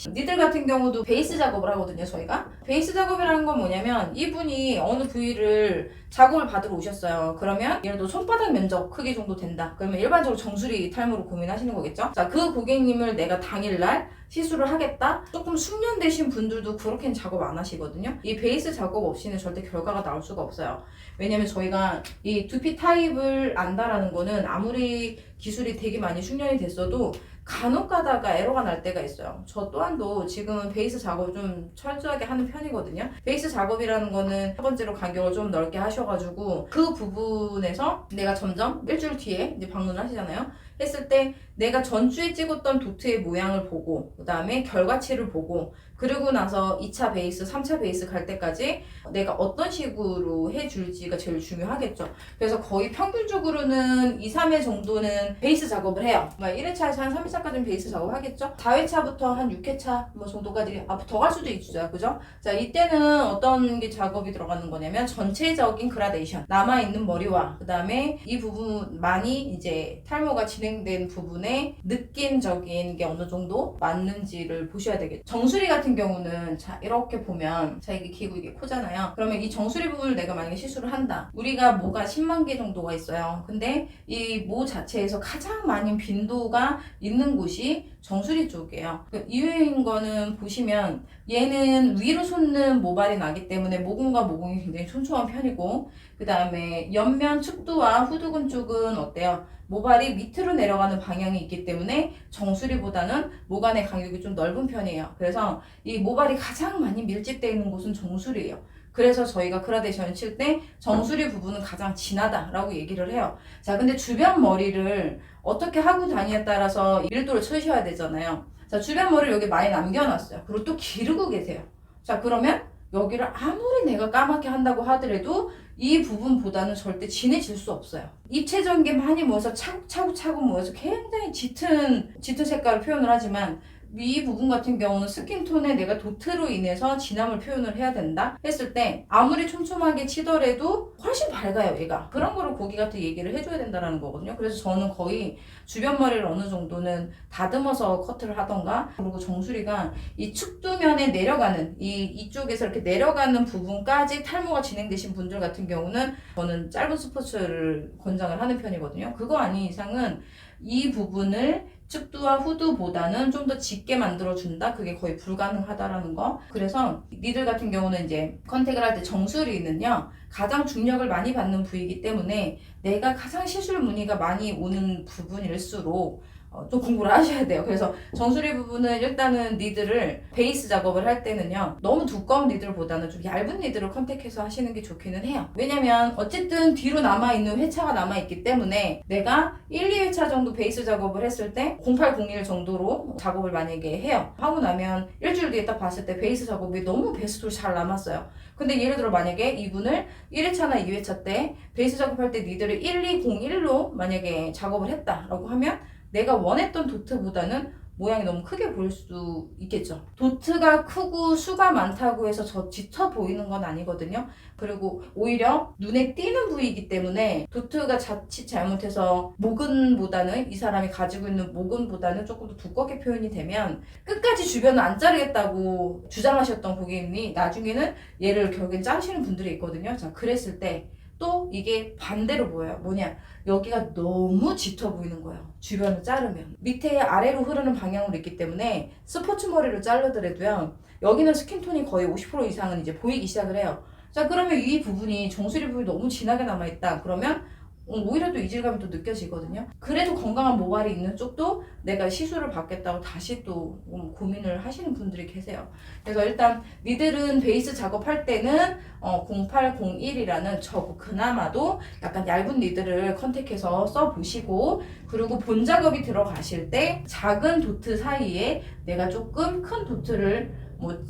니들 같은 경우도 베이스 작업을 하거든요, 저희가. 베이스 작업이라는 건 뭐냐면 이분이 어느 부위를 작업을 받으러 오셨어요. 그러면 예를 들어 손바닥 면적 크기 정도 된다. 그러면 일반적으로 정수리 탈모로 고민하시는 거겠죠? 자, 그 고객님을 내가 당일날 시술을 하겠다? 조금 숙련되신 분들도 그렇게는 작업 안 하시거든요. 이 베이스 작업 없이는 절대 결과가 나올 수가 없어요. 왜냐면 저희가 이 두피 타입을 안다라는 거는 아무리 기술이 되게 많이 숙련이 됐어도 간혹 가다가 에러가 날 때가 있어요. 저 또한도 지금은 베이스 작업을 좀 철저하게 하는 편이거든요. 베이스 작업이라는 거는 첫 번째로 간격을 좀 넓게 하셔가지고 그 부분에서 내가 점점 일주일 뒤에 이제 방문을 하시잖아요. 했을 때 내가 전주에 찍었던 도트의 모양을 보고 그 다음에 결과치를 보고 그리고 나서 2차 베이스, 3차 베이스 갈 때까지 내가 어떤 식으로 해줄지가 제일 중요하겠죠. 그래서 거의 평균적으로는 2, 3회 정도는 베이스 작업을 해요. 1회차에서 한 3회차까지는 베이스 작업 하겠죠. 4회차부터 한 6회차 뭐 정도까지 더 갈 수도 있죠. 그죠? 자, 이때는 어떤 게 작업이 들어가는 거냐면 전체적인 그라데이션. 남아있는 머리와 그 다음에 이 부분만이 이제 탈모가 진행된 부분에 느낌적인 게 어느 정도 맞는지를 보셔야 되겠죠. 정수리 같은 경우는 자, 이렇게 보면 자, 이게 귀고 이게 코잖아요. 그러면 이 정수리 부분을 내가 만약에 시술을 한다. 우리가 모가 10만 개 정도가 있어요. 근데 이 모 자체에서 가장 많은 빈도가 있는 곳이 정수리 쪽이에요. 이유인 거는 보시면 얘는 위로 솟는 모발이 나기 때문에 모공과 모공이 굉장히 촘촘한 편이고 그 다음에 옆면 측두와 후두근 쪽은 어때요? 모발이 밑으로 내려가는 방향이 있기 때문에 정수리보다는 모간의 간격이 좀 넓은 편이에요. 그래서 이 모발이 가장 많이 밀집되어 있는 곳은 정수리예요. 그래서 저희가 그라데이션을 칠 때 정수리 부분은 가장 진하다라고 얘기를 해요. 자, 근데 주변 머리를 어떻게 하고 다니에 따라서 밀도를 쳐셔야 되잖아요. 자, 주변 머리를 여기 많이 남겨놨어요. 그리고 또 기르고 계세요. 자, 그러면 여기를 아무리 내가 까맣게 한다고 하더라도 이 부분보다는 절대 진해질 수 없어요. 입체적인 게 많이 모여서 차곡차곡 모여서 굉장히 짙은 색깔을 표현을 하지만 이 부분 같은 경우는 스킨톤에 내가 도트로 인해서 진함을 표현을 해야 된다 했을 때 아무리 촘촘하게 치더라도 훨씬 밝아요, 얘가. 그런 거를 고객한테 얘기를 해줘야 된다는 거거든요. 그래서 저는 거의 주변 머리를 어느 정도는 다듬어서 커트를 하던가 그리고 정수리가 이 측두면에 내려가는 이쪽에서 이렇게 내려가는 부분까지 탈모가 진행되신 분들 같은 경우는 저는 짧은 스포츠를 권장을 하는 편이거든요. 그거 아닌 이상은 이 부분을 측두와 후두보다는 좀 더 짙게 만들어준다? 그게 거의 불가능하다라는 거. 그래서 니들 같은 경우는 이제 컨택을 할 때 정수리는요, 가장 중력을 많이 받는 부위이기 때문에 내가 가장 시술 문의가 많이 오는 부분일수록 좀 공부를 하셔야 돼요. 그래서 정수리 부분은 일단은 니들을 베이스 작업을 할 때는요 너무 두꺼운 니들보다는 좀 얇은 니들을 컨택해서 하시는 게 좋기는 해요. 왜냐면 어쨌든 뒤로 남아있는 회차가 남아있기 때문에 내가 1, 2회차 정도 베이스 작업을 했을 때 0801 정도로 작업을 만약에 해요. 하고 나면 일주일 뒤에 딱 봤을 때 베이스 작업이 너무 베스트로 잘 남았어요. 근데 예를 들어 만약에 이분을 1회차나 2회차 때 베이스 작업할 때 니들을 1201로 만약에 작업을 했다라고 하면 내가 원했던 도트보다는 모양이 너무 크게 보일 수 있겠죠. 도트가 크고 수가 많다고 해서 저 짙어 보이는 건 아니거든요. 그리고 오히려 눈에 띄는 부위이기 때문에 도트가 자칫 잘못해서 모근보다는 이 사람이 가지고 있는 모근보다는 조금 더 두껍게 표현이 되면 끝까지 주변을 안 자르겠다고 주장하셨던 고객님이 나중에는 얘를 결국엔 자르시는 분들이 있거든요. 자, 그랬을 때 또 이게 반대로 보여요. 뭐냐, 여기가 너무 짙어 보이는 거예요. 주변을 자르면 밑에 아래로 흐르는 방향으로 있기 때문에 스포츠 머리를 자르더라도요 여기는 스킨톤이 거의 50% 이상은 이제 보이기 시작을 해요. 자, 그러면 이 부분이 정수리 부분이 너무 진하게 남아있다 그러면 오히려 또 이질감이 또 느껴지거든요. 그래도 건강한 모발이 있는 쪽도 내가 시술을 받겠다고 다시 또 고민을 하시는 분들이 계세요. 그래서 일단 니들은 베이스 작업할 때는 0801이라는 그나마도 약간 얇은 니들을 컨택해서 써보시고 그리고 본 작업이 들어가실 때 작은 도트 사이에 내가 조금 큰 도트를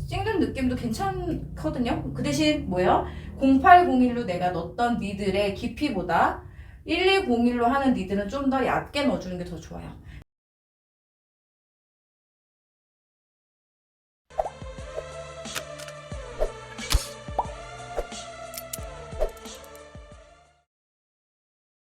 찍는 느낌도 괜찮거든요. 그 대신 뭐예요? 0801로 내가 넣었던 니들의 깊이보다 1201로 하는 니들은 좀 더 얕게 넣어주는 게 더 좋아요.